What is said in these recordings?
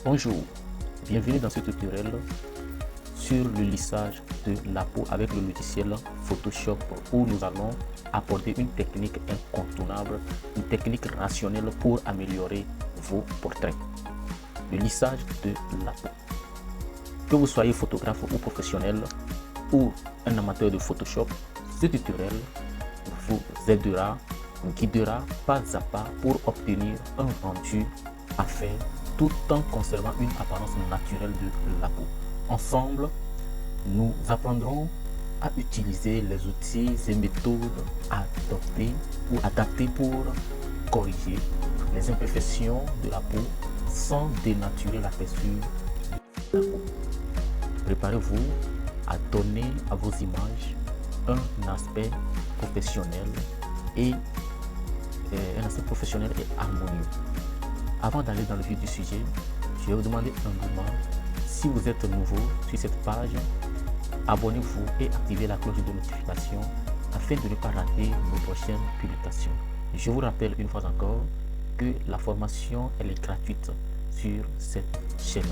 Bonjour, bienvenue dans ce tutoriel sur le lissage de la peau avec le logiciel Photoshop où nous allons apporter une technique incontournable, une technique rationnelle pour améliorer vos portraits. Le lissage de la peau. Que vous soyez photographe ou professionnel ou un amateur de Photoshop, ce tutoriel vous aidera, vous guidera pas à pas pour obtenir un rendu parfait tout en conservant une apparence naturelle de la peau. Ensemble, nous apprendrons à utiliser les outils et méthodes adaptés pour corriger les imperfections de la peau sans dénaturer la texture de la peau. Préparez-vous à donner à vos images un aspect professionnel et harmonieux. Avant d'aller dans le vif du sujet, je vais vous demander humblement, si vous êtes nouveau sur cette page, abonnez-vous et activez la cloche de notification afin de ne pas rater nos prochaines publications. Je vous rappelle une fois encore que la formation elle est gratuite sur cette chaîne.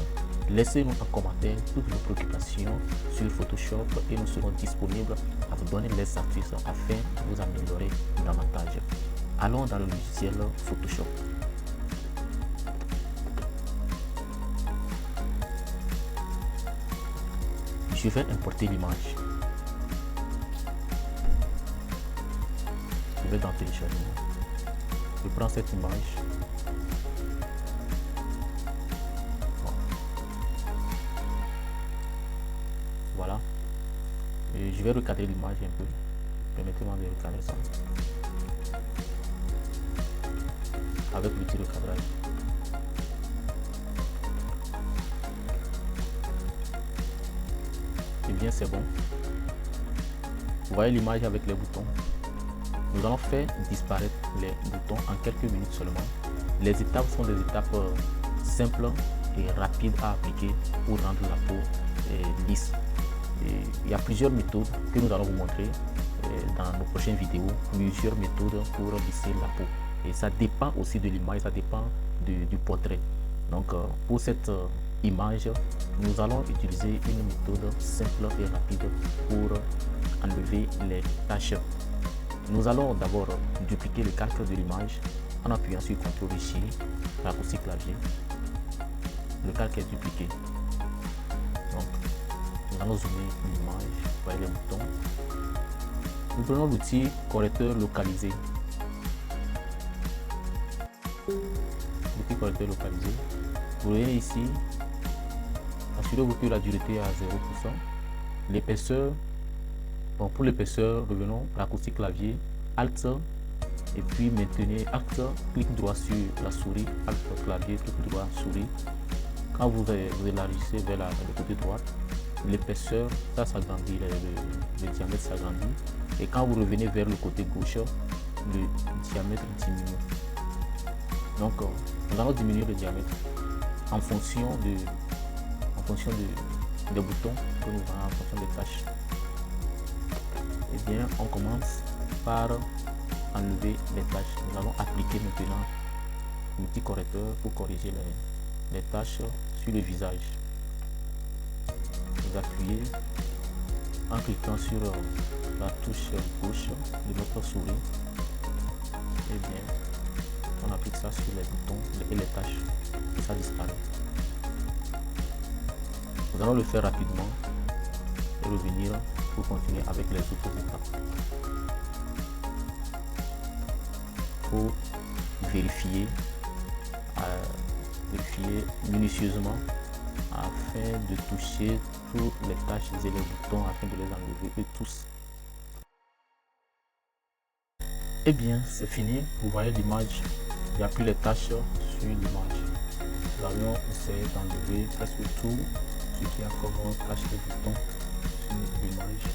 Laissez-nous en commentaire toutes vos préoccupations sur Photoshop et nous serons disponibles à vous donner les astuces afin de vous améliorer davantage. Allons dans le logiciel Photoshop. Je vais importer l'image. Je vais dans téléchargement. Je prends cette image. Voilà. Et je vais recadrer l'image un peu. Permettez-moi de recadrer ça. Avec l'outil recadrage. Et bien c'est bon. Vous voyez l'image avec les boutons. Nous allons faire disparaître les boutons en quelques minutes seulement. Les étapes sont des étapes simples et rapides à appliquer pour rendre la peau lisse. Et il y a plusieurs méthodes que nous allons vous montrer dans nos prochaines vidéos. Plusieurs méthodes pour lisser la peau. Et ça dépend aussi de l'image, ça dépend du portrait. Donc pour cette image, nous allons utiliser une méthode simple et rapide pour enlever les taches. Nous allons d'abord dupliquer le calque de l'image en appuyant sur CTRL ici, raccourci clavier. Le calque est dupliqué. Donc nous allons zoomer l'image, vous voyez les boutons. Nous prenons l'outil correcteur localisé. L'outil correcteur localisé. Vous voyez ici, assurez-vous que la dureté est à 0%. L'épaisseur, bon, pour l'épaisseur, revenons, raccourci clavier, Alt, et puis maintenez Alt, clic droit sur la souris, Alt, clavier, clic droit, souris. Quand vous élargissez vers le côté droit, l'épaisseur, ça s'agrandit, le diamètre s'agrandit. Et quand vous revenez vers le côté gauche, le diamètre diminue. Donc, nous allons diminuer le diamètre en fonction des boutons que nous avons, en fonction des tâches. Eh bien, on commence par enlever les tâches. Nous allons appliquer maintenant l'outil correcteur pour corriger les tâches sur le visage. Vous appuyez en cliquant sur la touche gauche de votre souris. Et bien, on applique ça sur les boutons et les tâches et ça disparaît. Nous allons le faire rapidement et revenir pour continuer avec les autres étapes. Il faut vérifier minutieusement afin de toucher toutes les tâches et les boutons afin de les enlever tous. Et bien, c'est fini. Vous voyez l'image, il n'y a plus les tâches sur l'image. Nous allons essayer d'enlever presque tout ce qui a comme tâche de boutons sur l'image.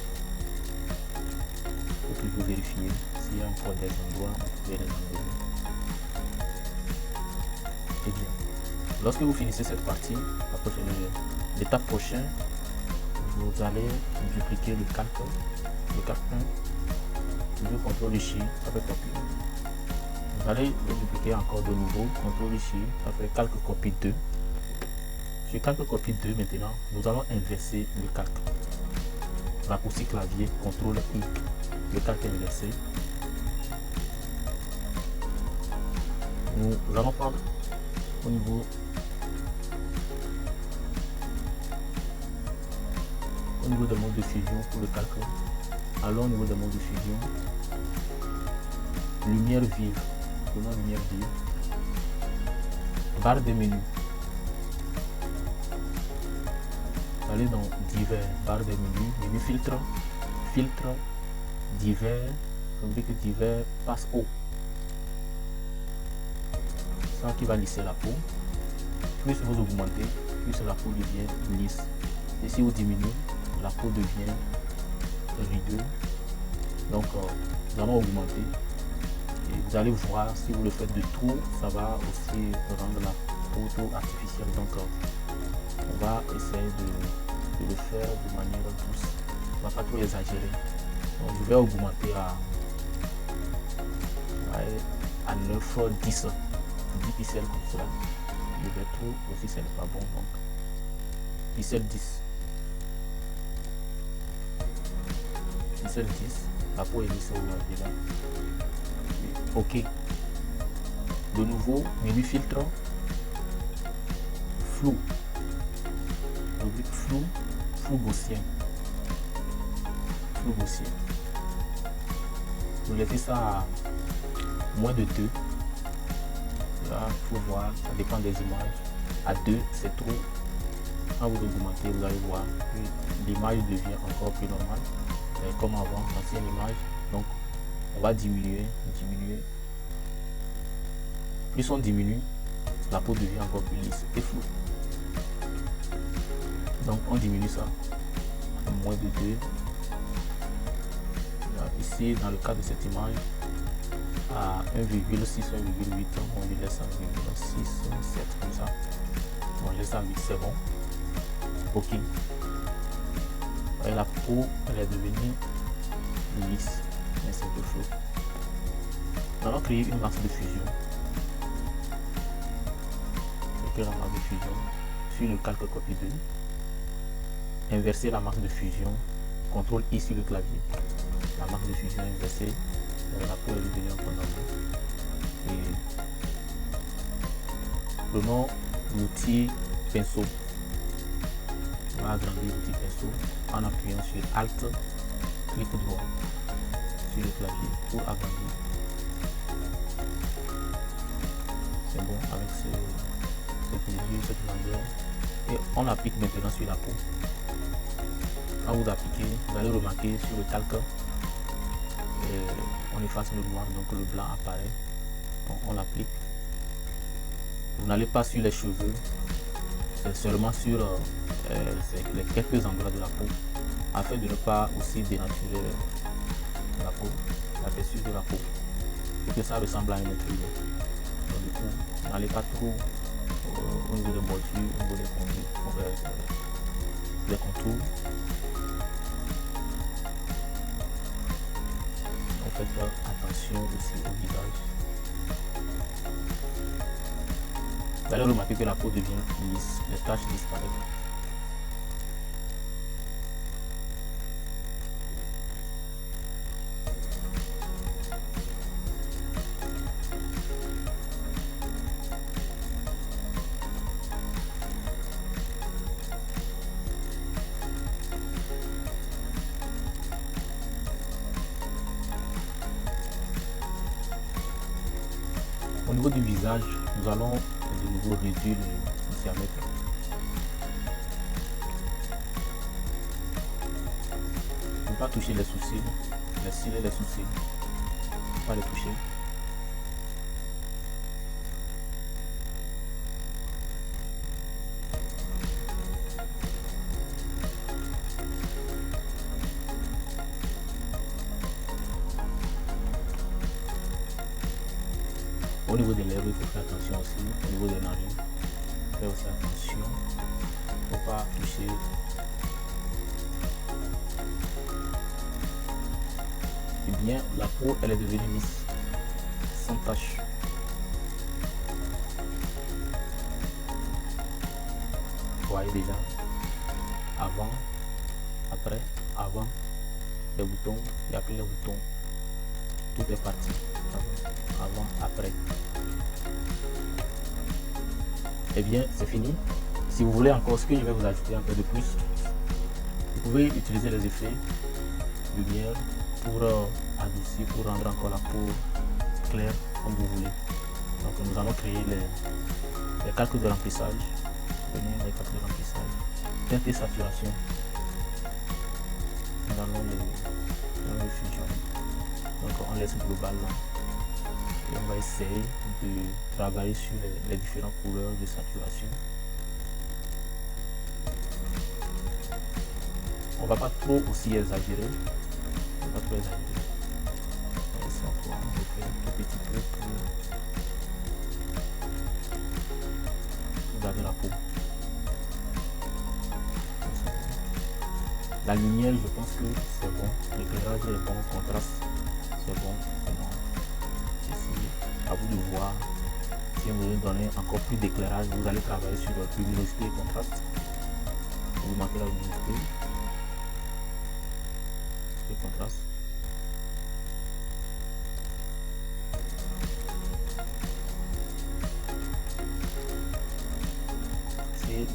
Pour que vous vérifiez s'il y a encore des endroits où vous pouvez les enlever. Et bien, lorsque vous finissez cette partie, l'étape prochaine, vous allez dupliquer le calque 1, toujours CTRL ici avec copie. Vous allez le dupliquer encore de nouveau, CTRL ici, ça fait calque copie 2. Sur calque copie 2 maintenant, nous allons inverser le calque. Raccourci clavier, CTRL I, le calque inversé. Nous allons prendre au niveau de mode de fusion pour le calque. Allons au niveau de mode de fusion. Lumière vive. Prenons lumière vive. Barre de menu. Allez dans divers, barre de menu, menu filtre, divers, comme dit que divers passe haut. Ça qui va lisser la peau. Plus vous augmentez, plus la peau devient lisse. Et si vous diminuez, la peau devient rugueuse. Donc nous allons augmenter. Et vous allez voir, si vous le faites de trop, ça va aussi rendre la peau trop artificielle. Donc on va essayer de le faire de manière douce. On va pas trop exagérer. Donc je vais augmenter à 9, 10 pixels comme cela. Je vais trop aussi, ce n'est pas bon. Donc pixels 10. Pixels 10. La peau est lisse aujourd'hui là. OK. De nouveau, menu filtre, flou. Flou gaussien. Flou gaussien. Vous laissez ça à moins de 2. Là, il faut voir, ça dépend des images. À 2, c'est trop. Quand vous augmentez, vous allez voir que l'image devient encore plus normale. Comme avant, l'ancienne image. Donc, on va diminuer. Plus on diminue, la peau devient encore plus lisse et floue. Donc on diminue ça à moins de 2. Ici, dans le cas de cette image, à 1,6, 1,8, on lui laisse 1,6, 7 comme ça. On laisse à 8, c'est bon. OK. Et la peau, elle est devenue lisse, mais c'est un peu flou. Nous allons créer une masse de fusion. La marque de fusion sur le calque copie 2, inverser la marque de fusion, CTRL I sur le clavier, la marque de fusion inversée, la peau est devenue en et prenons l'outil pinceau. On va agrandir l'outil pinceau en appuyant sur Alt, clic droit sur le clavier pour agrandir. C'est bon avec cette longueur. Et on applique maintenant sur la peau. Quand vous appliquez, vous allez remarquer sur le calque, on efface le noir, donc le blanc apparaît. Donc on l'applique. Vous n'allez pas sur les cheveux, c'est seulement sur les quelques endroits de la peau, afin de ne pas aussi dénaturer la peau, la texture de la peau, pour que ça ressemble à une autre idée. Donc du coup, n'allez pas trop au niveau des bordures, au niveau des contours. Donc faites attention aussi au visage. Vous allez remarquer que la peau devient lisse, les taches disparaissent. Au niveau du visage, nous allons de nouveau réduire le diamètre. Ne pas toucher les sourcils, les cils et les sourcils. Ne pas les toucher. Au niveau des lèvres, il faut faire attention aussi. Au niveau des narines, faire aussi attention. Il ne faut pas toucher. Eh bien, la peau, elle est devenue lisse, sans tache. voyez déjà, avant, après, avant, les boutons et après les boutons. Tout est parti. Avant, après. Et bien, c'est fini. Si vous voulez encore ce que je vais vous ajouter un peu de plus, vous pouvez utiliser les effets lumière pour adoucir, pour rendre encore la peau claire comme vous voulez. Donc nous allons créer les calques de remplissage. Venir les calques de remplissage. Teinte et saturation. Nous allons les fusionner. Donc on laisse global là. Et on va essayer de travailler sur les différentes couleurs de saturation. On va pas trop aussi exagérer. On va pas trop exagérer. On va essayer encore de faire un tout petit peu pour garder la peau. La lumière, je pense que c'est bon. L'éclairage est bon, le contraste, c'est bon. Ici, à vous de voir. Si vous voulez donner encore plus d'éclairage, vous allez travailler sur la luminosité et contraste. Vous manquez la luminosité et contraste.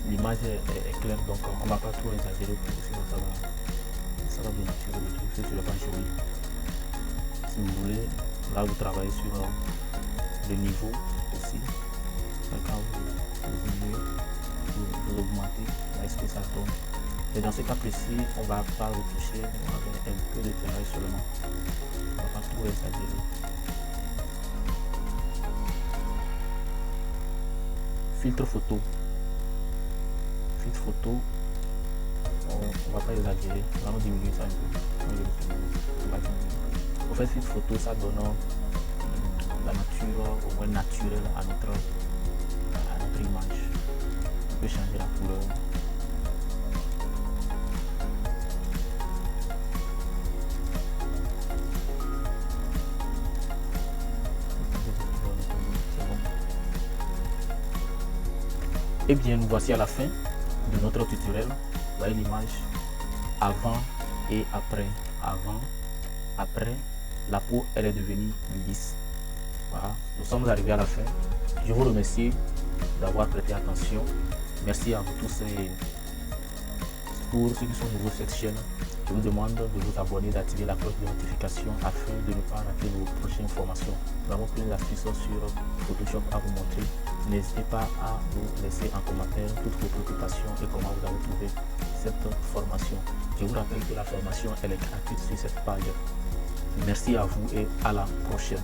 L'image est claire, donc on ne va pas trop exagérer, sinon ça va bien attirer le truc, c'est pas joli. Si vous voulez, là vous travaillez sur le niveau aussi. Quand vous diminuez, vous augmentez, là est-ce que ça tombe. Et dans ce cas précis, on ne va pas retoucher, on va donner un peu d'éclairage seulement. On ne va pas trop exagérer. Filtre photo. Photo, on va pas exagérer, on va diminuer ça un peu. En fait, filtre photo, ça donne la nature au moins naturelle à notre image. On peut changer la couleur. Et bien, nous voici à la fin de notre tutoriel. Vous voyez l'image avant et après. Avant, après, la peau elle est devenue lisse. Voilà, nous sommes arrivés à la fin. Je vous remercie d'avoir prêté attention. Merci à vous tous et pour ceux qui sont nouveaux sur cette chaîne, je vous demande de vous abonner, d'activer la cloche de notification afin de ne pas rater vos prochaines formations. Nous avons plein d'astuces sur Photoshop à vous montrer. N'hésitez pas à vous laisser en commentaire toutes vos préoccupations et comment vous avez trouvé cette formation. Je vous rappelle que la formation elle est gratuite sur cette page. Merci à vous et à la prochaine.